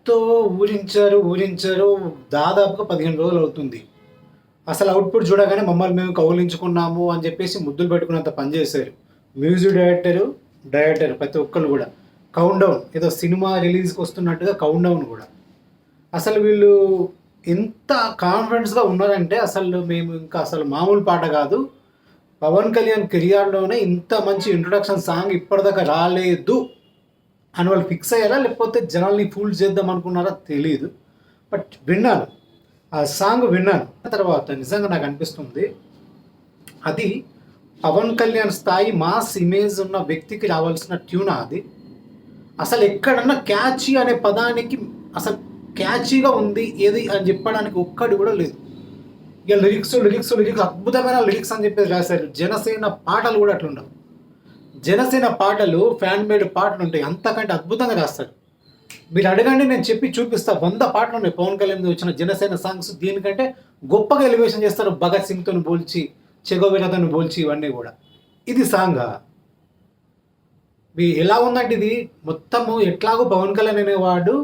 ఎంతో ఊరించారు. దాదాపుగా 15 రోజులు అవుతుంది. అసలు అవుట్‌పుట్ చూడగానే మమ్మల్ని మేము కౌగిలించుకున్నాము అని చెప్పేసి ముద్దులు పెట్టుకున్నంత పని చేశారు. మ్యూజిక్ డైరెక్టర్ ప్రతి ఒక్కళ్ళు కూడా. కౌంట్ డౌన్ ఏదో సినిమా రిలీజ్‌కి వస్తున్నట్టుగా కౌంట్ డౌన్ కూడా. అసలు వీళ్ళు ఎంత కాన్ఫిడెన్స్‌గా ఉన్నారంటే మేము ఇంకా అసలు మామూలు పాట కాదు. పవన్ కళ్యాణ్ కెరియర్‌లోనే ఇంత మంచి ఇంట్రొడక్షన్ సాంగ్ ఇప్పటిదాకా రాలేదు అని వాళ్ళు ఫిక్స్ అయ్యారా? లేకపోతే జనాల్ని ఫూల్ చేద్దాం అనుకున్నారా తెలీదు. బట్ విన్నాను. ఆ సాంగ్ విన్నాను. తర్వాత నిజంగా నాకు అనిపిస్తుంది అది పవన్ కళ్యాణ్ స్థాయి మాస్ ఇమేజ్ ఉన్న వ్యక్తికి రావాల్సిన ట్యూనా అది. అసలు ఎక్కడన్నా క్యాచీ అనే పదానికి అసలు క్యాచీగా ఉంది ఏది అని చెప్పడానికి ఒక్కడి కూడా లేదు. ఇక లిరిక్స్ అద్భుతమైన లిరిక్స్ అని చెప్పేసి రాశారు. జనసేన పాటలు కూడా అట్లుండవు. జనసేన పాటలు ఫ్యాన్ మేడ్ పాటలు ఉంటాయి, అంతకంటే అద్భుతంగా రాస్తారు. మీరు అడగండి, నేను చెప్పి చూపిస్తా. 100 పాటలు ఉన్నాయి పవన్ కళ్యాణ్ వచ్చిన జనసేన సాంగ్స్. దీనికంటే గొప్పగా ఎలివేషన్ చేస్తారు. భగత్ సింగ్తో పోల్చి, చెగోవెరాతో పోల్చి, ఇవన్నీ కూడా. ఇది సాంగా ఎలా ఉందంటే ఇది మొత్తము ఎట్లాగో పవన్ కళ్యాణ్ అనేవాడు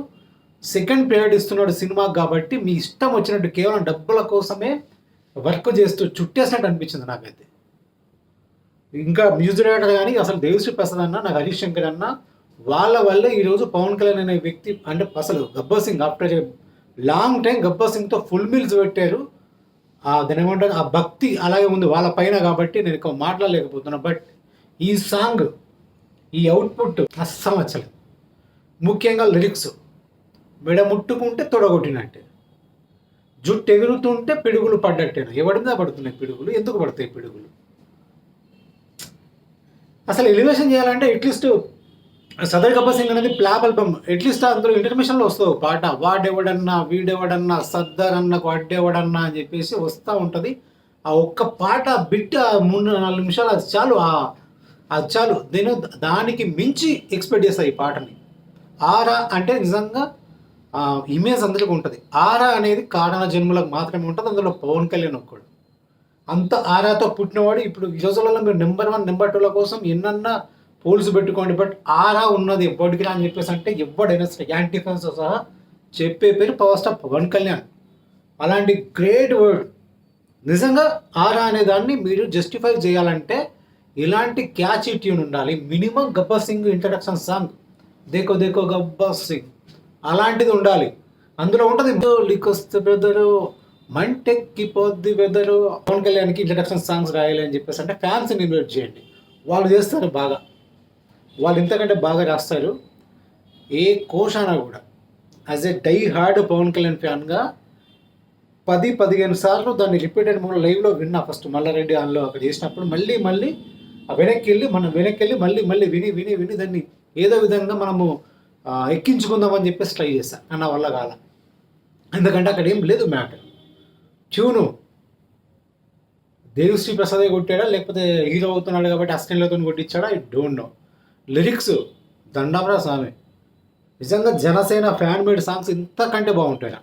సెకండ్ పీరియడ్ ఇస్తున్నాడు సినిమాకి కాబట్టి మీ ఇష్టం వచ్చినట్టు కేవలం డబ్బుల కోసమే వర్క్ చేస్తూ చుట్టేసినట్టు అనిపించింది నాకైతే. ఇంకా మ్యూజిక్ డైరెక్టర్ కానీ అసలు దేవిశ్రీ ప్రసాద్ అన్న, నాకు హరీష్ శంకర్ అన్న, వాళ్ళ వల్లే ఈరోజు పవన్ కళ్యాణ్ అనే వ్యక్తి అంటే అసలు Gabbar Singh after long time Gabbar సింగ్తో ఫుల్ మీల్స్ పెట్టారు. దాని ఏమంటారు, ఆ భక్తి అలాగే ఉంది వాళ్ళ పైన కాబట్టి నేను ఎక్కువ మాట్లాడలేకపోతున్నా. బట్ ఈ సాంగ్, ఈ అవుట్పుట్ అస్సలు నచ్చలేదు. ముఖ్యంగా లిరిక్స్ మెడ ముట్టుకుంటే తొడగొట్టినట్టే, జుట్టు ఎగురుతుంటే పిడుగులు పడ్డట్టేనా. ఎవడి మీద పడుతున్నాయి పిడుగులు? ఎందుకు పడతాయి పిడుగులు? అసలు ఎలివేషన్ చేయాలంటే అట్లీస్ట్ సదర్ గబ్బర్ సింగ్ అనేది ప్లాప్ ఆల్బమ్, అట్లీస్ట్ అందులో ఇంటర్మిషన్లో వస్తుంది పాట. వాడెవడన్నా వీడెవడన్నా సద్దర్ అన్నకు అడ్డెవడన్నా అని చెప్పేసి వస్తూ ఉంటుంది. ఆ ఒక్క పాట బిట్ 3-4 నిమిషాలు అది చాలు. అది చాలు. నేను దానికి మించి ఎక్స్పెక్ట్ చేస్తాను ఈ పాటని. ఆరా అంటే నిజంగా ఇమేజ్ అందరికీ ఉంటుంది. ఆరా అనేది కారణ జన్మలకు మాత్రమే ఉంటుంది. అందులో పవన్ కళ్యాణ్ ఒక్కడు. అంత ఆరాతో పుట్టినవాడు. ఇప్పుడు ఈ రోజులలో మీరు నెంబర్ 1 నెంబర్ 2ల కోసం ఎన్నన్నా పోల్స్ పెట్టుకోండి, బట్ ఆరా ఉన్నది ఎవ్వడికి అని చెప్పేసి అంటే ఎవడైనా సరే యాంటీ ఫ్యాన్స్ సహా చెప్పే పేరు పవర్ స్టార్ పవన్ కళ్యాణ్. అలాంటి గ్రేట్ వర్డ్ నిజంగా ఆరా అనే దాన్ని మీరు జస్టిఫై చేయాలంటే ఇలాంటి క్యాచీ ట్యూన్ ఉండాలి. Minimum Gabbar Singh introduction song దేకో దేకో గబ్బర్ సింగ్ అలాంటిది ఉండాలి. అందులో ఉంటుంది లికొస్తే బ్రదరు, మంటెక్కి పోద్ది వెదరు. పవన్ కళ్యాణ్కి ఇంట్రడక్షన్ సాంగ్స్ రాయాలి అని చెప్పేసి అంటే ఫ్యాన్స్ని ఇన్వైట్ చేయండి. వాళ్ళు చేస్తారు బాగా, వాళ్ళు ఇంతకంటే బాగా రాస్తారు. ఏ కోశానా కూడా as a die hard Pawan Kalyan ఫ్యాన్గా 10-15 సార్లు దాన్ని రిపీటెడ్ మూడు లైవ్లో విన్నా. ఫస్ట్ మల్లారెడ్డి ఆన్లో అక్కడ చేసినప్పుడు మళ్ళీ వెనక్కి వెళ్ళి మళ్ళీ విని దాన్ని ఏదో విధంగా మనము ఎక్కించుకుందామని చెప్పేసి ట్రై చేశాను. నా వల్ల కాల. ఎందుకంటే అక్కడ ఏం లేదు మ్యాటర్. ట్యూను దేవిశ్రీ ప్రసాదే కొట్టాడా లేకపోతే హీరో అవుతున్నాడు కాబట్టి అసిస్టెంట్లతో కొట్టించాడా, ఐ డోంట్ నో. లిరిక్స్ దండామరా స్వామి. నిజంగా జనసేన ఫ్యాన్ మేడ్ సాంగ్స్ ఇంతకంటే బాగుంటాయి.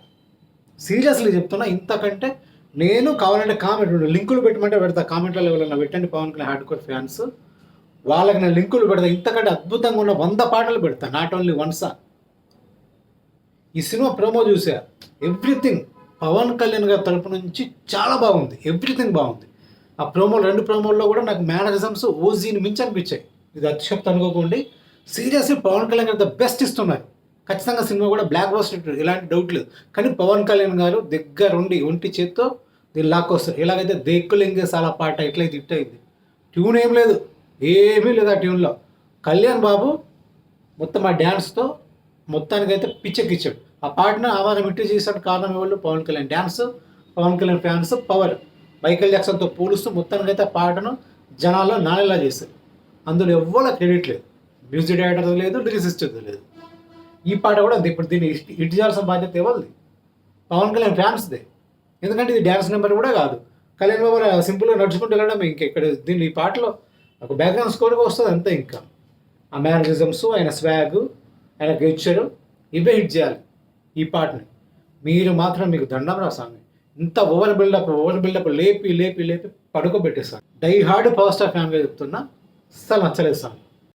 సీరియస్లీ చెప్తున్నా, ఇంతకంటే. నేను కావాలంటే కామెంట్ లింకులు పెట్టమంటే పెడతా. కామెంట్లలో ఎవరైనా పెట్టండి Pawan Kalyan hard core fans, వాళ్ళకి నేను లింకులు పెడతా. ఇంతకంటే అద్భుతంగా ఉన్న 100 పాటలు పెడతా, నాట్ ఓన్లీ 1 సాంగ్. ఈ సినిమా ప్రోమో చూసా, ఎవ్రీథింగ్ పవన్ కళ్యాణ్ గారి తరపు నుంచి చాలా బాగుంది. ఎవ్రీథింగ్ బాగుంది. ఆ ప్రోమోలు 2 ప్రోమోల్లో కూడా నాకు మేనరిజమ్స్ ఓజీని మించి అనిపించాయి. ఇది అతిశక్తి అనుకోకండి. సీరియస్లీ పవన్ కళ్యాణ్ గారు ద బెస్ట్ ఇస్తున్నారు. ఖచ్చితంగా సినిమా కూడా బ్లాక్ బస్టర్, ఎలాంటి డౌట్ లేదు. కానీ పవన్ కళ్యాణ్ గారు దగ్గరుండి ఒంటి చేత్తో దీన్ని లాక్కొస్తారు. ఎలాగైతే దేక్కులింగే సాలా పాట ఎట్లయితే హిట్ అయింది. ట్యూన్ ఏం లేదు, ఏమీ లేదు ఆ ట్యూన్లో. కళ్యాణ్ బాబు మొత్తం ఆ డ్యాన్స్తో మొత్తానికైతే పిచ్చెక్కిచ్చాడు. ఆ పాటను ఆవారం ఇట్టి చేసాడు. కారణం ఎవరు? Pawan Kalyan dance, Pawan Kalyan fans power. Michael జాక్సన్తో పోలుస్తూ మొత్తానికైతే ఆ పాటను జనాల్లో నానేలా చేశారు. అందులో ఎవ్వరూ క్రెడిట్ లేదు. మ్యూజిక్ డైరెక్టర్ లేదు, లిరిసిస్ట్ లేదు. ఈ పాట కూడా అంతే. ఇప్పుడు దీన్ని హిట్ చేయాల్సిన బాధ్యత ఎవరిది? పవన్ కళ్యాణ్ ఫ్యాన్స్దే. ఎందుకంటే ఇది డ్యాన్స్ నెంబర్ కూడా కాదు. కళ్యాణ్ బాబు సింపుల్గా నడుచుకుంటూ వెళ్ళడం. ఇంకెక్కడ దీన్ని ఈ పాటలో ఒక బ్యాక్గ్రౌండ్ స్కోర్గా వస్తుంది అంతే. ఇంకా ఆ మ్యానరిజమ్స్, ఆయన స్వాగ్, ఆయన గెచ్చరు, ఇవే హిట్ చేయాలి ఈ పాటని. మీరు మాత్రం మీకు దండం రా స్వామి. ఇంత ఓవర్ బిల్డప్ లేపి పడుకోబెట్టేస్తాను. డై హార్డ్ పవర్ స్టార్ ఫ్యాన్గా చెప్తున్నా, అస్సలు నచ్చలేదు సాంగ్.